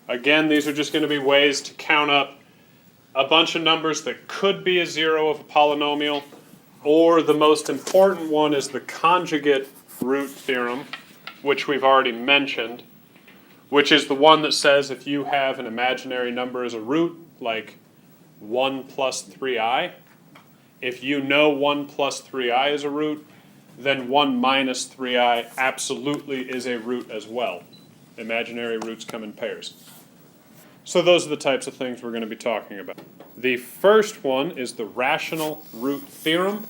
Again, these are just going to be ways to count up a bunch of numbers that could be a zero of a polynomial, or the most important one is the conjugate root theorem, which we've already mentioned, which is the one that says if you have an imaginary number as a root, like 1 plus 3i, if you know 1 plus 3i is a root, then 1 minus 3i absolutely is a root as well. Imaginary roots come in pairs. So those are the types of things we're going to be talking about. The first one is the rational root theorem.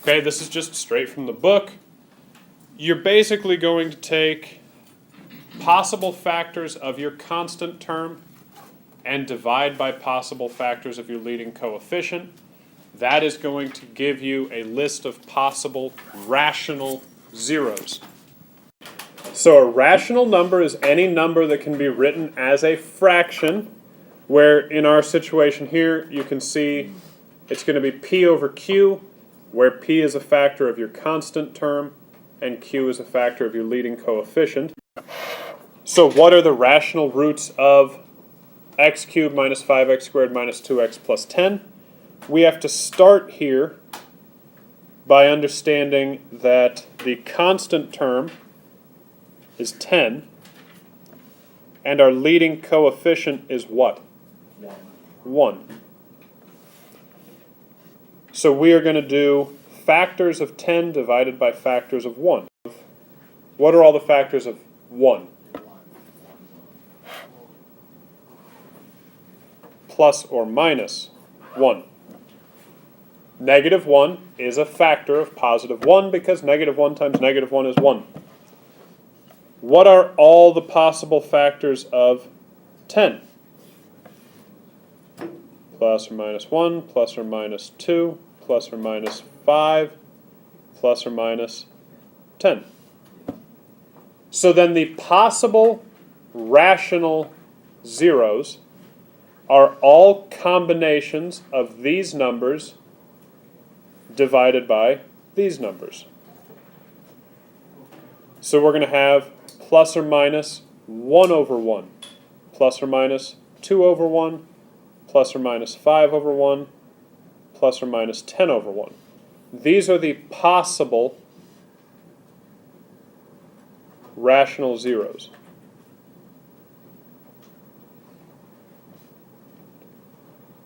Okay, this is just straight from the book. You're basically going to take possible factors of your constant term and divide by possible factors of your leading coefficient. That is going to give you a list of possible rational zeros. So a rational number is any number that can be written as a fraction, where in our situation here you can see it's going to be p over q, where p is a factor of your constant term and q is a factor of your leading coefficient. So what are the rational roots of x cubed minus 5x squared minus 2x plus 10? We have to start here by understanding that the constant term is 10, and our leading coefficient is what? 1. So we are going to do factors of 10 divided by factors of 1. What are all the factors of 1? Plus or minus 1. Negative 1 is a factor of positive 1 because negative 1 times negative 1 is 1. What are all the possible factors of 10? Plus or minus 1, plus or minus 2, plus or minus 5, plus or minus 10. So then the possible rational zeros are all combinations of these numbers divided by these numbers. So we're going to have plus or minus 1 over 1, plus or minus 2 over 1, plus or minus 5 over 1, plus or minus 10 over 1. These are the possible rational zeros.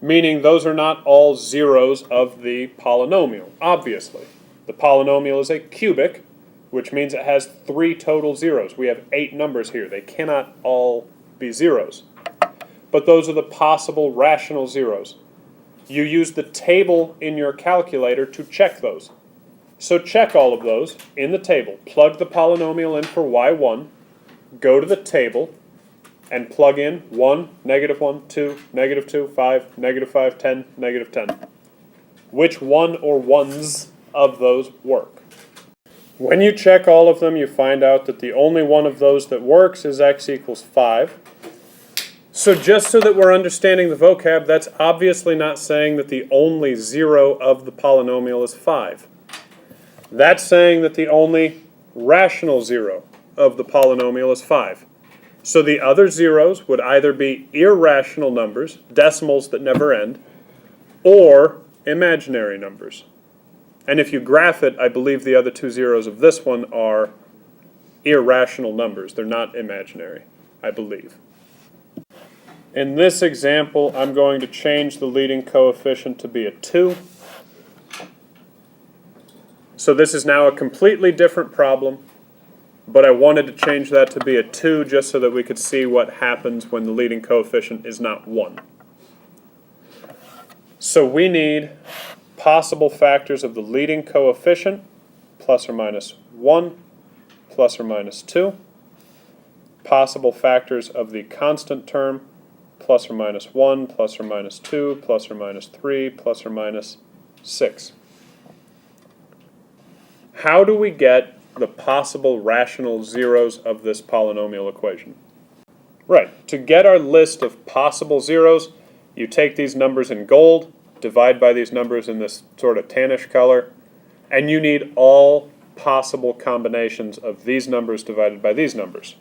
Meaning those are not all zeros of the polynomial, obviously. The polynomial is a cubic, which means it has 3 total zeros. We have 8 numbers here. They cannot all be zeros. But those are the possible rational zeros. You use the table in your calculator to check those. So check all of those in the table. Plug the polynomial in for y1, go to the table, and plug in 1, negative 1, 2, negative 2, 5, negative 5, 10, negative 10. Which one or ones of those work? When you check all of them, you find out that the only one of those that works is x equals 5. So just so that we're understanding the vocab, that's obviously not saying that the only zero of the polynomial is 5. That's saying that the only rational zero of the polynomial is 5. So the other zeros would either be irrational numbers, decimals that never end, or imaginary numbers. And if you graph it, I believe the other 2 zeros of this one are irrational numbers. They're not imaginary, I believe. In this example, I'm going to change the leading coefficient to be a 2. So this is now a completely different problem, but I wanted to change that to be a 2 just so that we could see what happens when the leading coefficient is not 1. So we need possible factors of the leading coefficient, plus or minus 1, plus or minus 2. Possible factors of the constant term, plus or minus 1, plus or minus 2, plus or minus 3, plus or minus 6. How do we get the possible rational zeros of this polynomial equation? Right, to get our list of possible zeros, you take these numbers in gold, divide by these numbers in this sort of tannish color, and you need all possible combinations of these numbers divided by these numbers.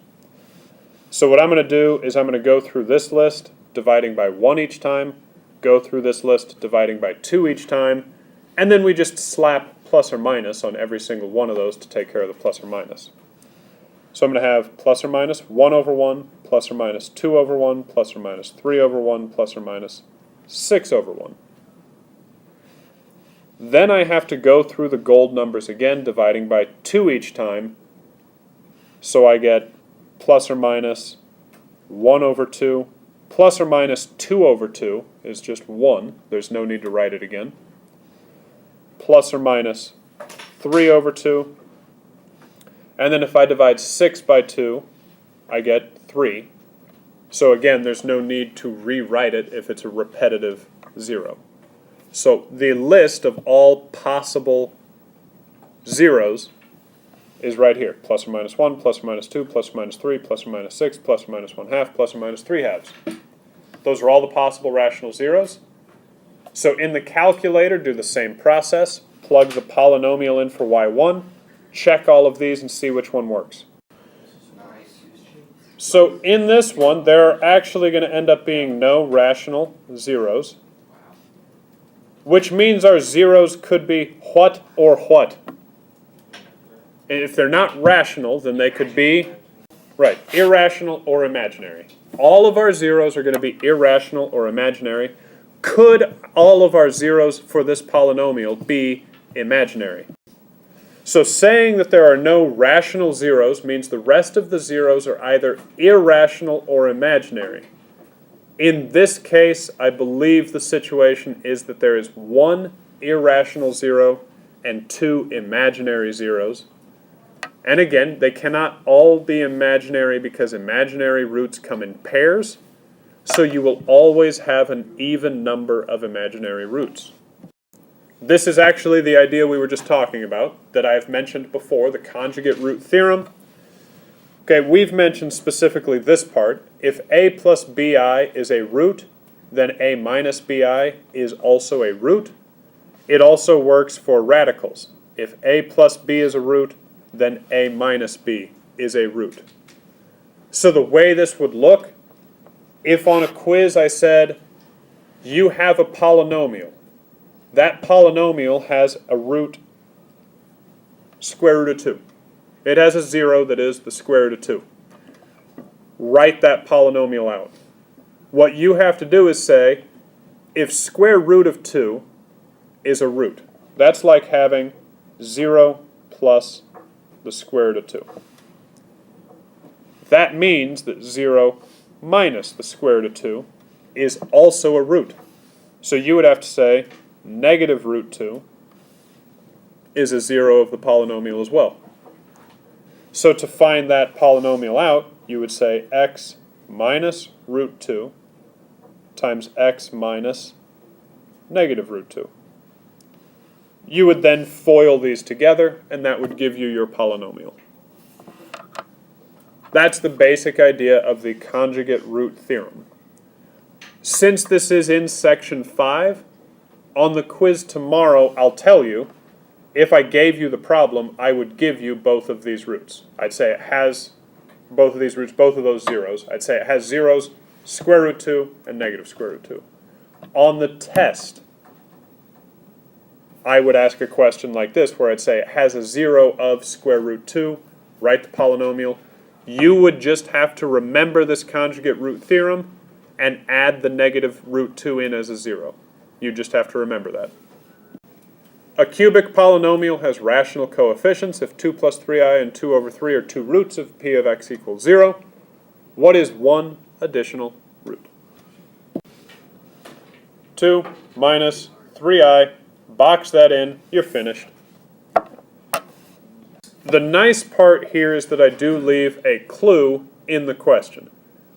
So what I'm going to do is I'm going to go through this list, dividing by 1 each time, go through this list, dividing by 2 each time, and then we just slap plus or minus on every single one of those to take care of the plus or minus. So I'm going to have plus or minus 1 over 1, plus or minus 2 over 1, plus or minus 3 over 1, plus or minus 6 over 1. Then I have to go through the gold numbers again, dividing by 2 each time, so I get plus or minus 1 over 2, plus or minus 2 over 2 is just 1. There's no need to write it again. Plus or minus 3 over 2. And then if I divide 6 by 2, I get 3. So again, there's no need to rewrite it if it's a repetitive 0. So the list of all possible zeros is right here. Plus or minus 1, plus or minus 2, plus or minus 3, plus or minus 6, plus or minus 1 half, plus or minus 3 halves. Those are all the possible rational zeros. So in the calculator, do the same process. Plug the polynomial in for y1. Check all of these and see which one works. So in this one, there are actually going to end up being no rational zeros, which means our zeros could be what or what. If they're not rational, then they could be, right, irrational or imaginary. All of our zeros are going to be irrational or imaginary. Could all of our zeros for this polynomial be imaginary? So saying that there are no rational zeros means the rest of the zeros are either irrational or imaginary. In this case, I believe the situation is that there is 1 irrational zero and 2 imaginary zeros. And again, they cannot all be imaginary because imaginary roots come in pairs, so you will always have an even number of imaginary roots. This is actually the idea we were just talking about, that I've mentioned before, the conjugate root theorem. Okay, we've mentioned specifically this part. If a plus bi is a root, then a minus bi is also a root. It also works for radicals. If a plus b is a root, then a minus b is a root. So the way this would look, if on a quiz I said, you have a polynomial, that polynomial has a root square root of 2. It has a 0 that is the square root of 2. Write that polynomial out. What you have to do is say, if square root of 2 is a root, that's like having 0 plus the square root of 2. That means that 0 minus the square root of 2 is also a root. So you would have to say negative root 2 is a 0 of the polynomial as well. So to find that polynomial out, you would say x minus root 2 times x minus negative root 2. You would then FOIL these together, and that would give you your polynomial. That's the basic idea of the conjugate root theorem. Since this is in section 5, on the quiz tomorrow, I'll tell you, if I gave you the problem, I would give you both of these roots. I'd say it has both of these roots, both of those zeros. I'd say it has zeros, square root 2, and negative square root 2. On the test, I would ask a question like this, where I'd say it has a 0 of square root 2, write the polynomial. You would just have to remember this conjugate root theorem and add the negative root 2 in as a 0. You just have to remember that. A cubic polynomial has rational coefficients if 2 plus 3i and 2 over 3 are two roots of p of x equals 0. What is one additional root? 2 minus 3i, box that in, you're finished. The nice part here is that I do leave a clue in the question.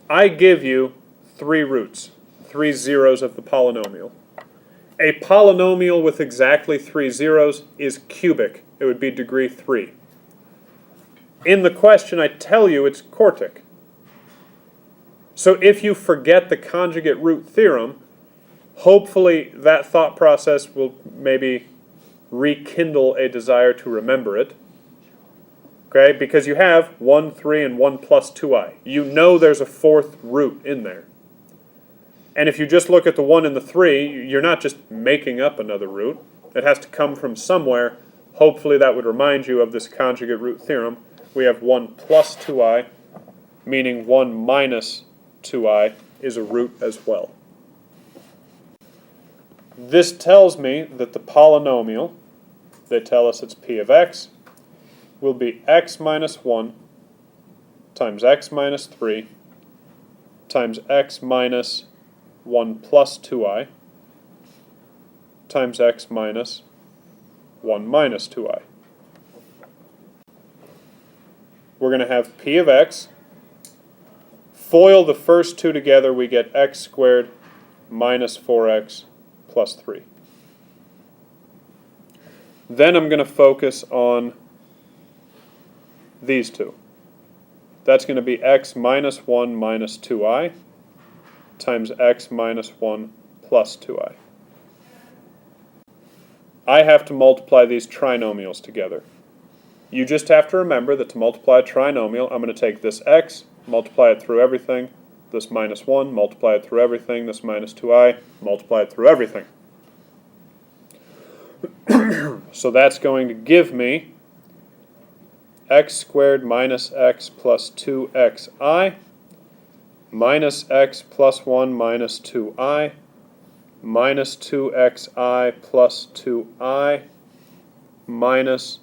I give you 3 roots, 3 zeros of the polynomial. A polynomial with exactly 3 zeros is cubic. It would be degree 3. In the question, I tell you it's quartic. So if you forget the conjugate root theorem, hopefully that thought process will maybe rekindle a desire to remember it. Okay, because you have 1, 3, and 1 plus 2i. You know there's a fourth root in there. And if you just look at the 1 and the 3, you're not just making up another root. It has to come from somewhere. Hopefully that would remind you of this conjugate root theorem. We have 1 plus 2i, meaning 1 minus 2i is a root as well. This tells me that the polynomial, they tell us it's p of x, will be x minus 1 times x minus 3 times x minus 1 plus 2i times x minus 1 minus 2i. We're going to have p of x. Foil the first two together, we get x squared minus 4x plus 3. Then I'm going to focus on these two. That's going to be x minus 1 minus 2i times x minus 1 plus 2i. I have to multiply these trinomials together. You just have to remember that to multiply a trinomial, I'm going to take this x, multiply it through everything, this minus 1, multiply it through everything, this minus 2i, multiply it through everything. So that's going to give me x squared minus x plus 2xi minus x plus 1 minus 2i minus 2xi plus 2i minus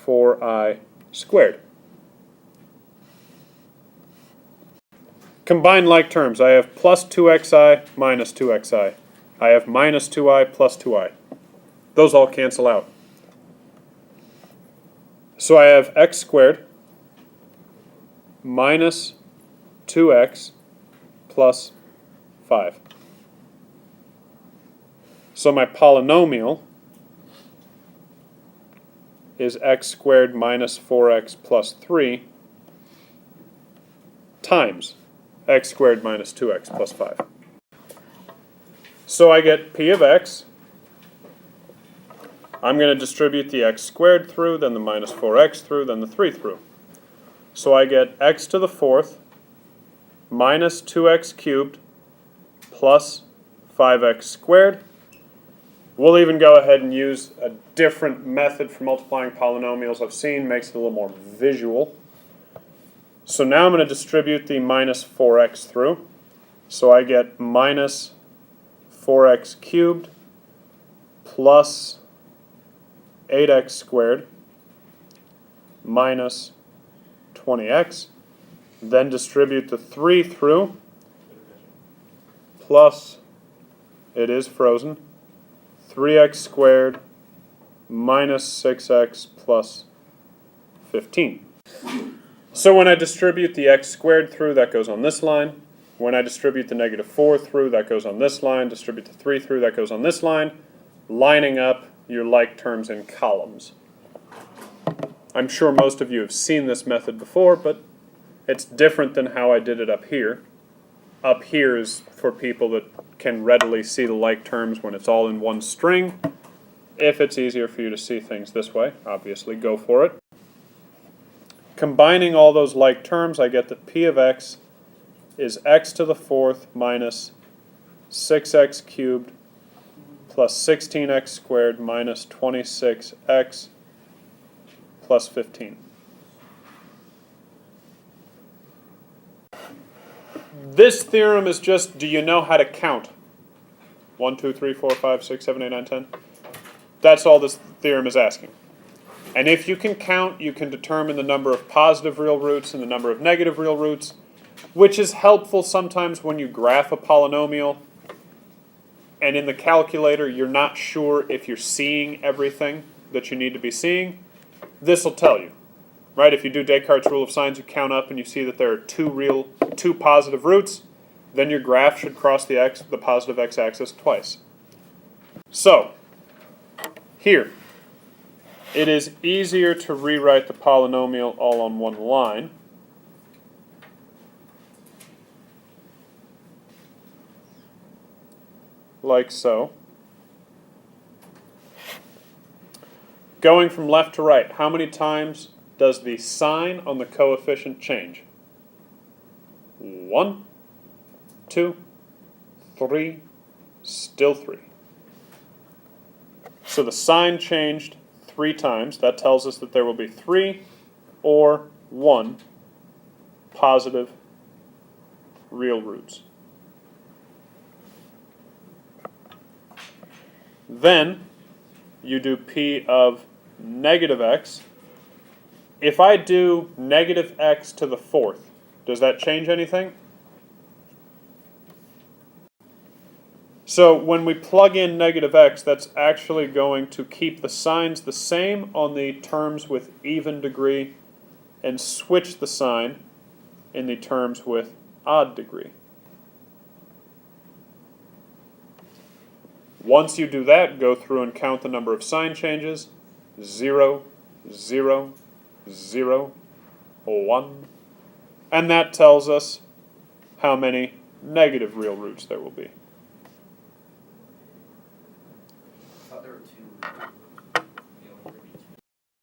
4i squared. Combine like terms. I have plus 2xi minus 2xi. I have minus 2i plus 2i. Those all cancel out. So I have x squared minus 2x plus 5. So my polynomial is x squared minus 4x plus 3 times x squared minus 2x plus 5. So I get p of x. I'm going to distribute the x squared through, then the minus 4x through, then the 3 through. So I get x to the fourth minus 2x cubed plus 5x squared. We'll even go ahead and use a different method for multiplying polynomials I've seen, makes it a little more visual. So now I'm going to distribute the minus 4x through. So I get minus 4x cubed plus 8x squared minus 20x. Then distribute the 3 through, plus, it is frozen, 3x squared minus 6x plus 15. So when I distribute the x squared through, that goes on this line. When I distribute the negative 4 through, that goes on this line. Distribute the 3 through, that goes on this line. Lining up your like terms in columns. I'm sure most of you have seen this method before, but it's different than how I did it up here. Up here is for people that can readily see the like terms when it's all in one string. If it's easier for you to see things this way, obviously go for it. Combining all those like terms, I get that p of x is x to the fourth minus 6x cubed plus 16x squared minus 26x plus 15. This theorem is just, do you know how to count? 1, 2, 3, 4, 5, 6, 7, 8, 9, 10. That's all this theorem is asking. And if you can count, you can determine the number of positive real roots and the number of negative real roots, which is helpful sometimes when you graph a polynomial and in the calculator you're not sure if you're seeing everything that you need to be seeing. This will tell you. Right? If you do Descartes' Rule of Signs, you count up and you see that there are two positive roots, then your graph should cross the positive x-axis twice. So, here, it is easier to rewrite the polynomial all on one line. Like so. Going from left to right, how many times does the sign on the coefficient change? 1, 2, 3, still 3. So the sign changed 3 times. That tells us that there will be 3 or 1 positive real roots. Then you do p of negative x. If I do negative x to the 4th, does that change anything? So when we plug in negative x, that's actually going to keep the signs the same on the terms with even degree and switch the sign in the terms with odd degree. Once you do that, go through and count the number of sign changes. 0, 0, 0, 1. And that tells us how many negative real roots there will be. I thought there were 2